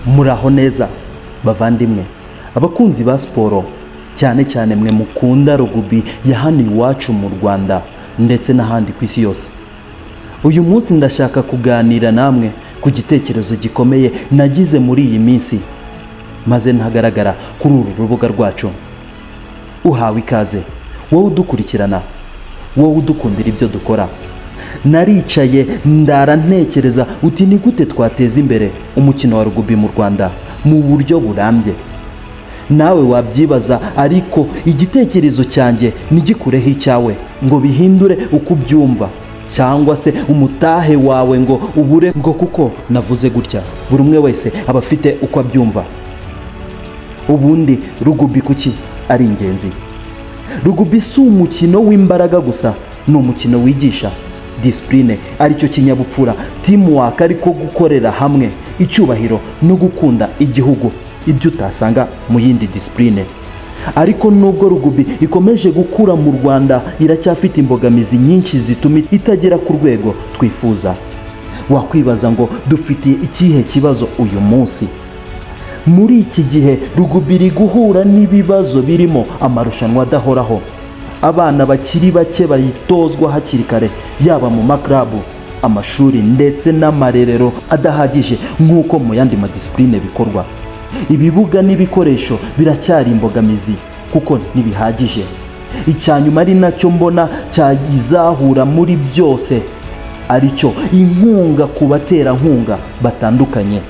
Muraho neza bavandimwe, abakunzi ba siporo, cyane cyane mwe mukunda rugby ya hano iwacu mu Rwanda ndetse n'ahandi ku isi yose. Uyu munsi ndashaka kuganira namwe ku gitekerezo gikomeye nagize muri iyi minsi maze ntagaragara kuri uru rubuga rwacu. Uhawe ikaze, wowe udukurikirana, wowe udukundira ibyo dukora. Naricaye ndara ntekereza uti ni gute twateza imbere umukino wa rugby mu Rwanda mu buryo burambye. Nawe wabyibaza, ariko igitekerezo cyanjye nigikureho icyawe ngo bihindure uko ubyumva, cyangwa se umutahe wawe ngo ubure ngo kuko navuze gutya. Buri umwe wese aba afite uko abyumva. Ubundi rugby kuki ari ingenzi? Rugby si umukino w'imbaraga gusa, ni umukino wigisha discipline, aricyo kinyabupfura, teamwork, ariko gukorera hamwe, icyubahiro no gukunda igihugu, ibyo utasanga mu yindi discipline. Ariko nubwo rugby ikomeje gukura mu Rwanda, iracyafite imbogamizi nyinshi zituma itagera ku rwego twifuza. Wakwibaza ngo dufitiye ikihe kibazo uyu munsi? Muri iki gihe rugby iri guhura n'ibibazo birimo amarushanwa adahoraho, abana bakiri bake bayitozwa hakiri kare, yaba mu maklabu, amashuri ndetse n'amarerero adahagije nk'uko mu yandi madisipline bikorwa. Ibibuga n'ibikoresho biracyari imbogamizi kuko ntibihagije. Icyanyuma ari nacyo mbona cyayizahura muri byose, aricyo inkunga ku baterankunga batandukanye.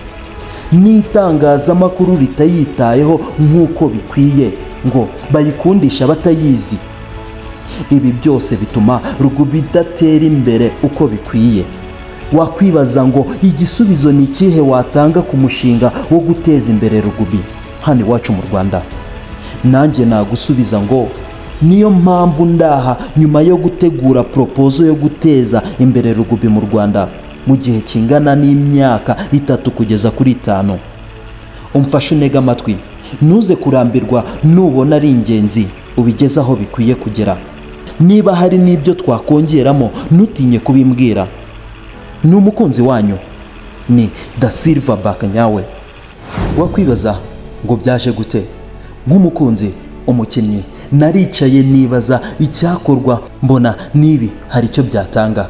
N'itangazamakuru ritayitayeho nk'uko bikwiye ngo bayikundisha batayizi. Ibi byose bituma rugby idatera imbere uko bikwiye. Wakwibaza ngo igisubizo ni ikihe watanga ku mushinga wo guteza imbere rugby hano iwacu mu Rwanda? Nanjye nagusubiza ngo niyo mpamvu ndaha nyuma yo gutegura proposal yo guteza imbere rugby mu Rwanda mu gihe kingana n'imyaka 3 kugeza kuri 5. Umfashe unega amatwi, ntuze kurambirwa, nubona ari ingenzi ubigeze aho bikwiye kugera. Niba hari n'ibyo twakongeramo ntutinye kubimbwira. Ni umukunzi wanyu, ni Da Silverback nyawe. Wakwibaza ngo byaje gute? Nk'umukunzi, umukinnyi, naricaye nibaza icyakorwa, mbona nibi hari icyo byatanga.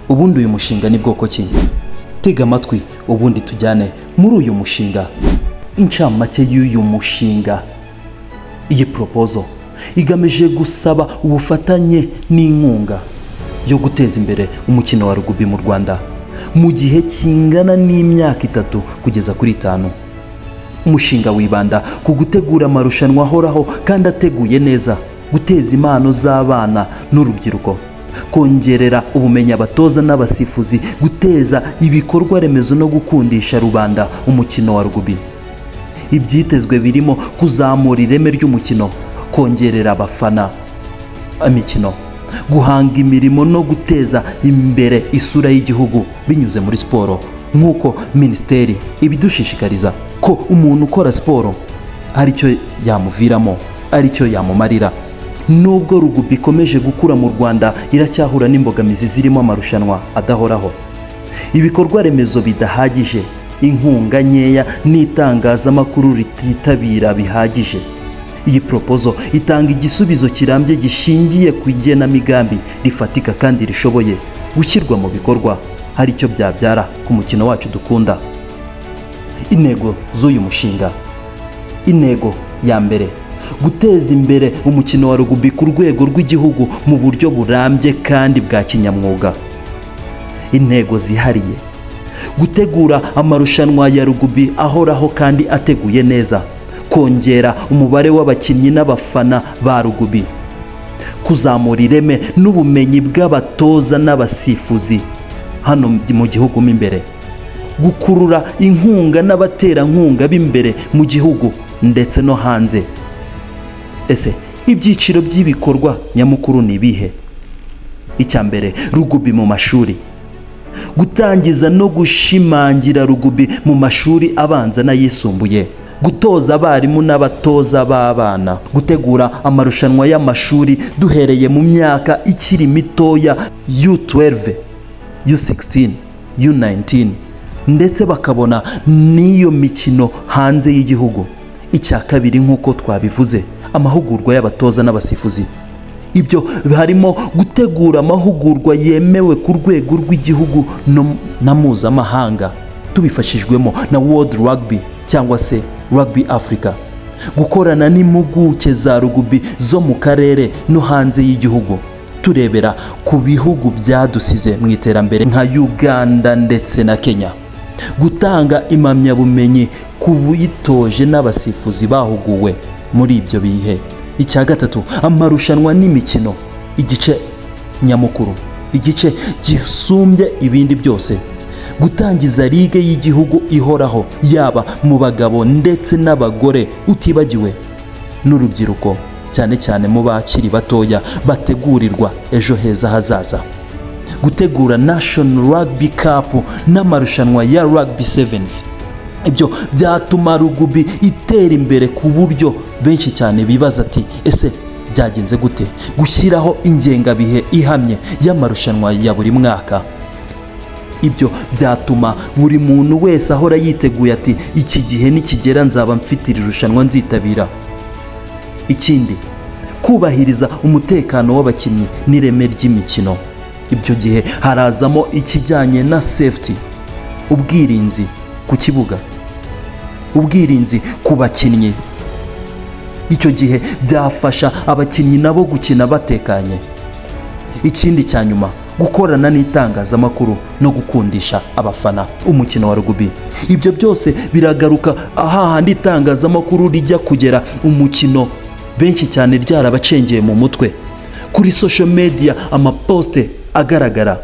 Ubundi uyu mushinga ni bwoko ki? Tega amatwi ubundi tujyane muri uyu mushinga. Incamake y'uyu mushinga. Iyi proposal igamije gusaba ubufatanye n'inkunga yo guteza imbere umukino wa rugby mu Rwanda mu gihe kingana n'imyaka 3 kugeza kuri 5. Umushinga wibanda ku gutegura amarushanwa ahoraho kandi ateguye neza, guteza impano z'abana n'urubyiruko, kongerera ubumenyi abatoza n'abasifuzi, guteza ibikorwa remezo no gukundisha rubanda umukino wa rugby. Ibyitezwe birimo kuzamura ireme ry'umukino, kongerera abafana imikino, guhanga imirimo no guteza imbere isura y'igihugu binyuze muri siporo, nk'uko minisiteri ibidushishikariza ko umuntu ukora siporo aricyo yamuviramo, aricyo yamumarira. Nubwo rugby ikomeje gukura mu Rwanda, iracyahura n'imbogamizi zirimo amarushanwa adahoraho, ibikorwa remezo bidahagije, inkunga nkeya n'itangazamakuru rititabira bihagije. Iyi proposal itanga igisubizo kirambye gishingiye ku igenamigambi rifatika kandi rishoboye gushyirwa mu bikorwa, hari icyo byabyara ku mukino wacu dukunda. Intego z'uyu mushinga. Intego ya mbere, guteza imbere umukino wa rugby ku rwego rw'igihugu mu buryo burambye kandi bwa kinyamwuga. Intego zihariye, gutegura amarushanwa ya rugby ahoraho kandi ateguye neza, kongera umubare w'abakinnyi n'abafana ba rugby, kuzamura ireme n'ubumenyi bw'abatoza n'abasifuzi hano mu gihugu mo imbere, gukurura inkunga n'abaterankunga b'imbere mu gihugu ndetse no hanze. Ese ibyiciro by'ibikorwa nyamukuru ni ibihe? Icya mbere, rugby mu mashuri. Gutangiza no gushimangira rugby mu mashuri abanza n'ayisumbuye, gutoza abarimu n'abatoza b'abana, gutegura amarushanwa y'amashuri duhereye mu myaka ikiri mitoya, U12, U16, U19, ndetse bakabona n'iyo mikino hanze y'igihugu. Icya kabiri nk'uko twabivuze, amahugurwa y'abatoza n'abasifuzi. Ibyo harimo gutegura amahugurwa yemewe ku rwego rw'igihugu na mpuzamahanga, tubifashijwemo na World Rugby cyangwa se Rugby Africa, gukorana n'impuguke za rugby zo mu karere no hanze y'igihugu, turebera ku bihugu byadusize mu iterambere nka Uganda ndetse na Kenya, gutanga impamyabumenyi ku bitoje n'abasifuzi bahuguwe muri ibyo bihe. Icya gatatu, amarushanwa n'imikino, igice nyamukuru, igice gisumbye ibindi byose, gutangiza ligue y'igihugu ihoraho yaba mu bagabo ndetse n'abagore, utibagiwe n'urubyiruko, cyane cyane mu bakiri batoya bategurirwa ejo heza hazaza, gutegura National Rugby Cup n'amarushanwa ya Rugby Sevens. Ibyo byatuma rugby itera imbere ku buryo benshi cyane bibaza ati ese byagenze gute gushyiraho ingengabihe ihamye y'amarushanwa ya buri mwaka. Ibyo byatuma buri muntu wese ahora yiteguye ati iki gihe nikigera nzaba mfitira irushanwa nzitabira. Ikindi, kubahiriza umutekano w'abakinnyi n'ireme ry'imikino. Ibyo gihe harazamo ikijyanye na safety, ubwirinzi ku kibuga, ubwirinzi ku bakinnyi. Icyo gihe byafasha abakinnyi nabo gukina batekanye. Ikindi cya nyuma, gukorana n'itangazamakuru no gukundisha abafana umukino wa rugby. Ibyo byose biragaruka ahahandi itangazamakuru rijya kugera umukino benshi cyane ryarabacengeye mu mutwe. Kuri social media amaposte agaragara,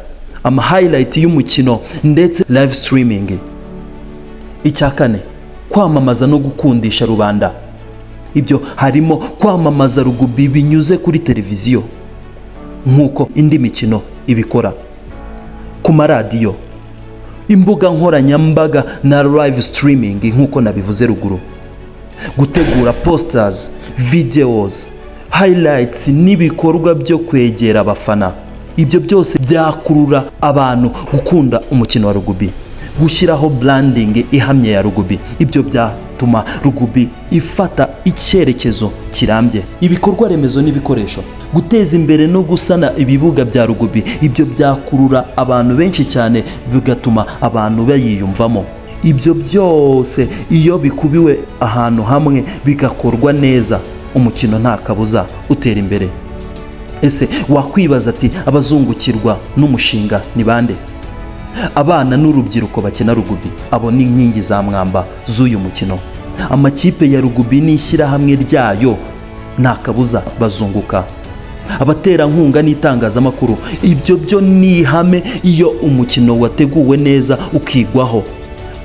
ama highlight y'umukino ndetse live streaming. Icya kane, kwamamaza no gukundisha rubanda. Ibyo harimo kwamamaza rugby binyuze kuri televiziyo nk'uko indi mikino ibikora, ku maradiyo, imbuga nkoranyambaga na live streaming nk'uko nabivuze ruguru, gutegura posters, videos, highlights n'ibikorwa byo kwegera abafana. Ibyo byose byakurura abantu gukunda umukino wa rugby, gushyiraho branding ihamye ya rugby. Ibyo byatuma rugby ifata icyerekezo kirambye. Ibikorwa remezo n'ibikoresho, guteza imbere no gusana ibibuga bya rugby. Ibyo byakurura abantu benshi cyane bigatuma abantu bayiyumvamo. Ibyo byose iyo bikubiwe ahantu hamwe bigakorwa neza, umukino nta kabuza utera imbere. Ese wakwibaza ati abazungukirwa n'umushinga ni bande? Abana n'urubyiruko bakina rugby, abo ni inkingi za mwamba z'uyu mukino. Amakipe ya rugby n'ishyirahamwe ryayo nta kabuza bazunguka. Abaterankunga n'itangazamakuru, ibyo byo ni ihame iyo umukino wateguwe neza ukigwaho.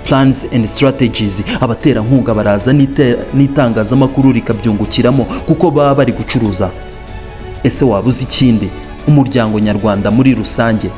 Plans and strategies, abaterankunga baraza n'itangazamakuru rikabyungukiramo kuko baba bari gucuruza. Ese wabuze ikindi? Umuryango nyarwanda muri rusange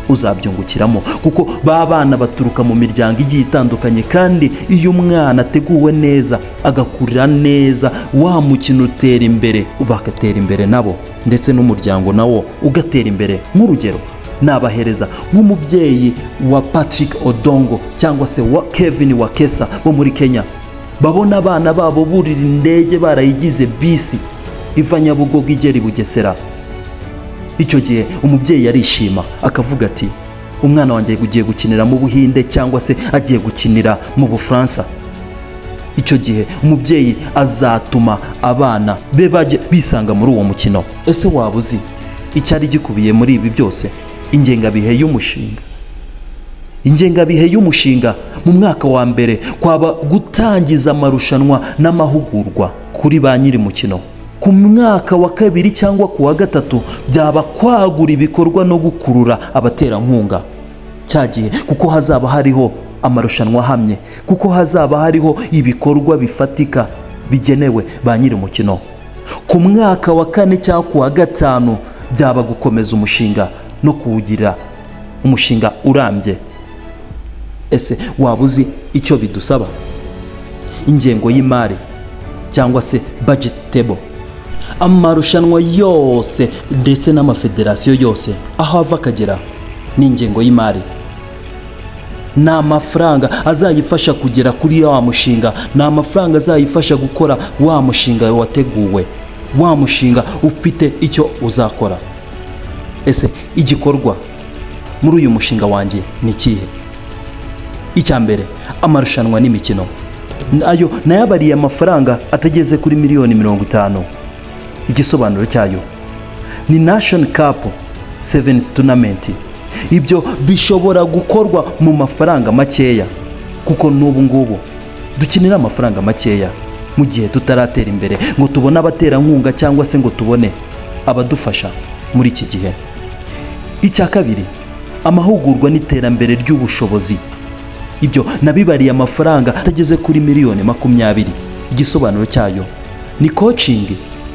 uzabyungukiramo kuko babana baturuka mu miryango igiye itandukanye, kandi iyo umwana ateguwe neza agakurira neza, wa mukino utera imbere, bagatera imbere nabo ndetse n'umuryango nawo ugatera imbere. Nk'urugero nabahereza nk'umubyeyi wa Patrick Odongo cyangwa se wa Kevin Wakesa bo muri Kenya, babona abana babo burira indege barayigize bisi iva Nyabugogo igera i Bugesera. Icyo gihe umubyeyi arishima akavuga ati umwana wanjye ugiye gukinira mu Buhinde cyangwa se agiye gukinira mu Bufaransa. Icyo gihe umubyeyi azatuma abana be bajye bisanga muri uwo mukino. Ese waba uzi icyari gikubiye muri ibi byose? Ingengabihe y'umushinga. Ingengabihe y'umushinga mu mwaka wa mbere kwaba gutangiza amarushanwa n'amahugurwa kuri ba nyiri mukino. Ku mwaka wa kabiri cyangwa ku wa gatatu byaba kwagura ibikorwa no gukurura abaterankunga cyagiye, kuko hazaba hariho amarushanwa ahamye, kuko hazaba hariho ibikorwa bifatika bigenewe ba nyiri umukino. Ku mwaka wa kane cyangwa ku wa gatanu byaba gukomeza umushinga no kuwugira umushinga urambye. Ese waba uzi icyo bidusaba? Ingengo y'imari cyangwa se budget table. Amarushanwa yose ndetse n'amafederasiyo yose aho ava akagera n'ingengo y'imari. ni amafaranga azayifasha kugera kuri wa mushinga, ni amafaranga azayifasha gukora wa mushinga wateguwe, wa mushinga ufite icyo uzakora. Ese igikorwa muri uyu mushinga wanjye ni ikihe? Icya mbere, amarushanwa n'imikino. Ayo nayabariye amafaranga atageze kuri miliyoni 50. Igisobanuro cyayo ni Nation Cup Sevens Tournament. Ibyo bishobora gukorwa mu mafaranga makeya, kuko n'ubu ngubu dukinira amafaranga makeya mu gihe tutaratera imbere ngo tubone abaterankunga cyangwa se ngo tubone abadufasha muri iki gihe. Icya kabiri, amahugurwa n'iterambere ry'ubushobozi. Ibyo nabibariye amafaranga atageze kuri miliyoni 20. Igisobanuro cyayo ni coaching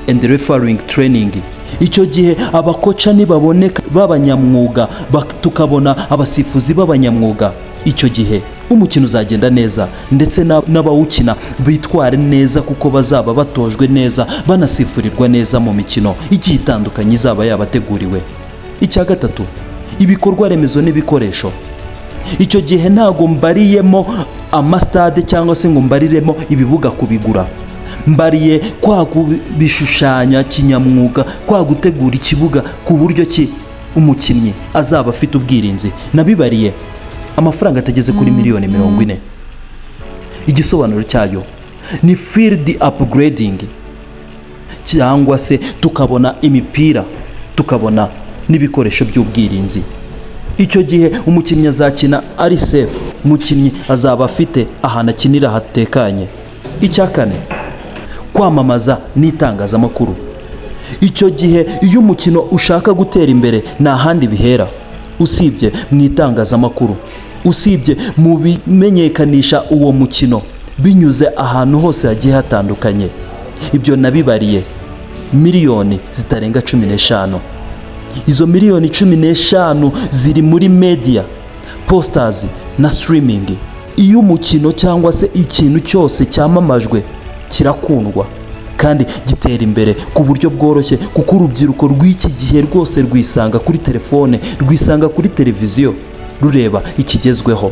and referring training. Icyo gihe abakoca nibaboneka b'abanyamwuga, tukabona abasifuzi b'abanyamwuga, icyo gihe umukino uzagenda neza, ndetse n'abawukina bitware neza kuko bazaba batojwe neza, banasifurirwa neza mu mikino igiye itandukanye izaba yabateguriwe. Icya gatatu, ibikorwa remezo n'ibikoresho. Icyo gihe ntago mbariyemo amastade cyangwa se ngo mbariremo ibibuga kubigura, mbariye kwa kubishushanya kinyamwuga, kwa gutegura ikibuga ku buryo ki umukinnyi azaba afite ubwirinzi. Nabibariye amafaranga atageze kuri miliyoni 40. Igisobanuro cyayo ni field upgrading, cyangwa se tukabona imipira, tukabona n'ibikoresho by'ubwirinzi. Icyo gihe umukinnyi azakina ari safe, umukinnyi azaba afite ahantu akinira hatekanye. Icya kane, kwamamaza n'itangazamakuru. Icyo gihe iyo umukino ushaka gutera imbere nta handi bihera usibye mu itangazamakuru, usibye mu bimenyekanisha uwo mukino binyuze ahantu hose hagiye hatandukanye. Ibyo nabibariye miliyoni zitarenga 15. Izo miliyoni 15 ziri muri media, posters na streaming. Iyo umukino cyangwa se ikintu cyose cyamamajwe kirakundwa kandi gitera imbere ku buryo bworoshye, kuko urubyiruko rw'iki gihe rwose rwisanga kuri telefone, rwisanga kuri televiziyo rureba ikigezweho.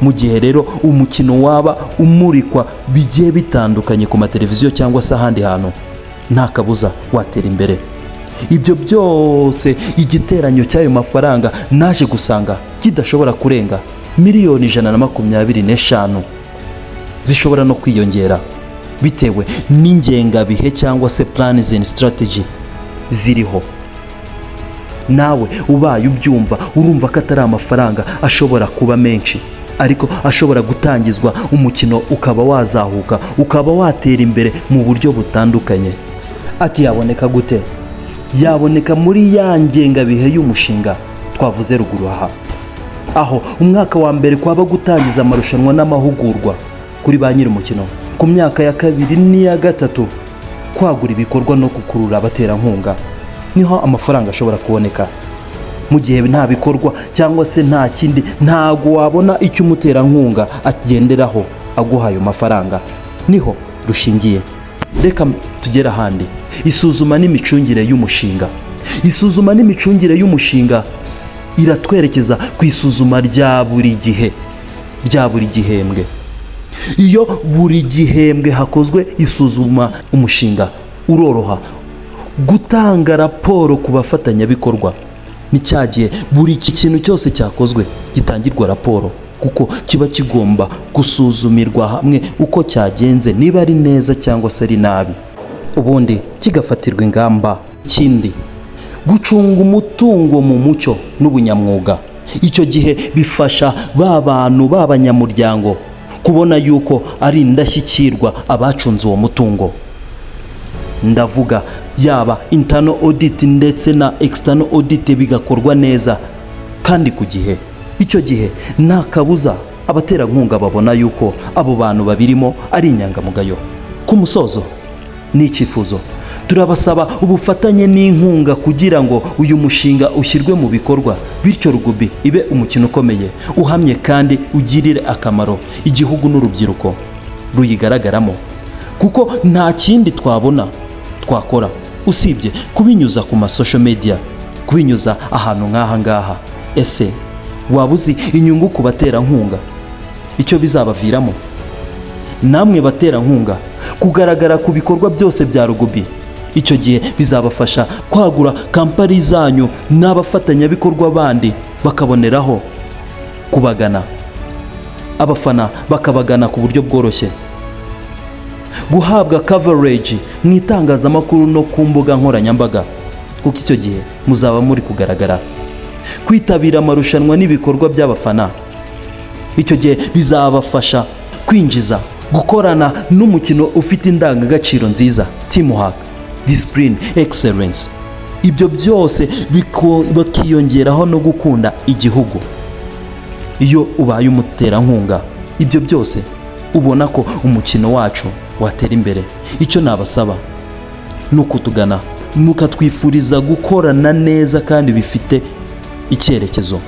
Mu gihe rero umukino waba umurikwa bigiye bitandukanye ku mateleviziyo cyangwa se ahandi hantu, nta kabuza watera imbere. Ibyo byose igiteranyo cy'ayo mafaranga naje gusanga kidashobora kurenga miliyoni 125. Zishobora no kwiyongera bitewe n'ingengabihe cyangwa se plans and strategy ziriho. Nawe ubaye ubyumva urumva ko atari amafaranga ashobora kuba menshi, ariko ashobora gutangizwa umukino ukaba wazahuka, ukaba watera imbere mu buryo butandukanye. Ati yaboneka gute? Yaboneka muri ya ngengabihe y'umushinga twavuze ruguru aha, aho umwaka wa mbere kwaba gutangiza amarushanwa n'amahugurwa kuri ba nyiri umukino, ku myaka ya kabiri n'iya gatatu kwagura ibikorwa no gukurura abaterankunga. Niho amafaranga ashobora kuboneka. Mu gihe nta bikorwa cyangwa se nta kindi, ntago wabona icyo umuterankunga agenderaho aguha ayo mafaranga. Niho rushingiye. Reka tugera ahandi. Isuzuma n'imicungire y'umushinga. Isuzuma n'imicungire y'umushinga iratwerekeza ku isuzuma rya buri gihe, rya buri gihembwe. Iyo buri gihembwe hakozwe isuzuma, umushinga uroroha gutanga raporo ku bafatanyabikorwa. Ni cyagiye buri kintu cyose cyakozwe gitangirwa raporo, kuko kiba kigomba gusuzumirwa hamwe uko cyagenze, niba ari neza cyangwa se ari nabi, ubundi kigafatirwa ingamba. Ikindi, gucunga umutungo mu mucyo n'ubunyamwuga. Icyo gihe bifasha ba bantu b'abanyamuryango kubona yuko ari indashyikirwa abacunze uwo mutungo. Ndavuga yaba internal audit ndetse na external audit bigakorwa neza kandi ku gihe. Icyo gihe nta kabuza abaterankunga babona yuko abo bantu babirimo ari inyangamugayo. Ku musozo ni icyifuzo, turabasaba ubufatanye n'inkunga kugira ngo uyu mushinga ushyirwe mu bikorwa, bityo Rugubi ibe umukino ukomeye, uhamye kandi ugirire akamaro igihugu n'urubyiruko ruyigaragaramo, kuko nta kindi twakora usibye kubinyuza ku social media, kubinyuza ahantu nk'aha ngaha. Ese waba uzi inyungu ku baterankunga icyo bizabaviramo? Namwe baterankunga kugaragara ku bikorwa byose bya Rugby, icyo gihe bizabafasha kwagura kampani zanyu n'abafatanyabikorwa bandi bakaboneraho kubagana, abafana bakabagana ku buryo bworoshye, guhabwa coverage mu itangazamakuru no ku mbuga nkoranyambaga, kuko icyo gihe muzaba muri kugaragara, kwitabira amarushanwa n'ibikorwa by'abafana, icyo gihe bizabafasha kwinjiza, gukorana n'umukino ufite indangagaciro nziza, teamwork, discipline, excellence. Ibyo byose bakiyongeraho no gukunda igihugu. Iyo ubaye umuterankunga, ibyo byose ubona ko umukino wacu watera imbere. Icyo nabasaba ni ukutugana, mukatwifuriza gukorana neza kandi bifite icyerekezo.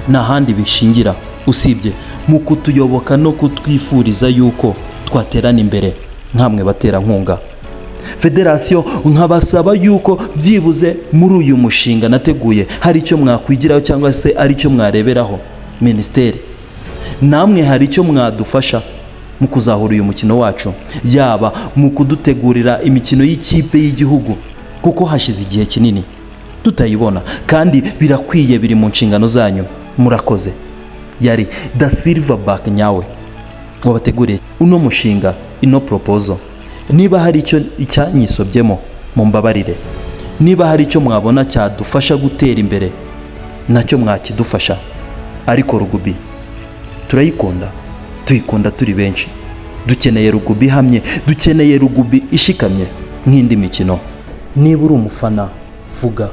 Nta handi bishingira usibye mu kutuyoboka no kutwifuriza yuko twaterana imbere nkamwe baterankunga. Federasiyo nkabasaba yuko byibuze muri uyu mushinga nateguye hari icyo mwakwigiraho cyangwa se ari icyo mwareberaho. Minisiteri namwe hari icyo mwadufasha mu kuzahura uyu mukino wacu, yaba mu kudutegurira imikino y'ikipe y'igihugu, kuko hashize igihe kinini tutayibona kandi birakwiye, biri mu nshingano zanyu. Murakoze. Yari Da Silverback nyawe wabateguriye uno mushinga, ino proposal. Niba hari icyo icyanyisobyemo mumbabarire, niba hari icyo mwabona cyadufasha gutera imbere nacyo mwakidufasha, ariko Rugby turayikunda, tuyikunda turi benshi. Dukeneye Rugby hamye, dukeneye Rugby ishikamye nk'indi mikino. Niba uri umufana vuga,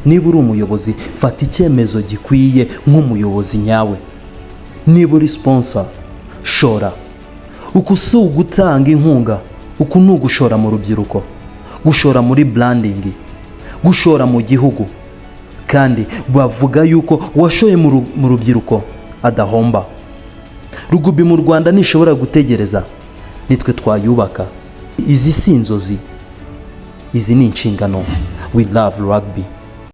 niba uri umuyobozi fata icyemezo gikwiye nk'umuyobozi nyawe, niba uri sponsor shora. Uku si ugutanga inkunga, uku ni ugushora mu rubyiruko, gushora muri branding, gushora mu gihugu. Kandi bavuga yuko washoye mu rubyiruko adahomba. Rugby mu Rwanda nishobora gutegereza, nitwe twayubaka. Izi si inzozi, izi ni inshingano. We love Rugby.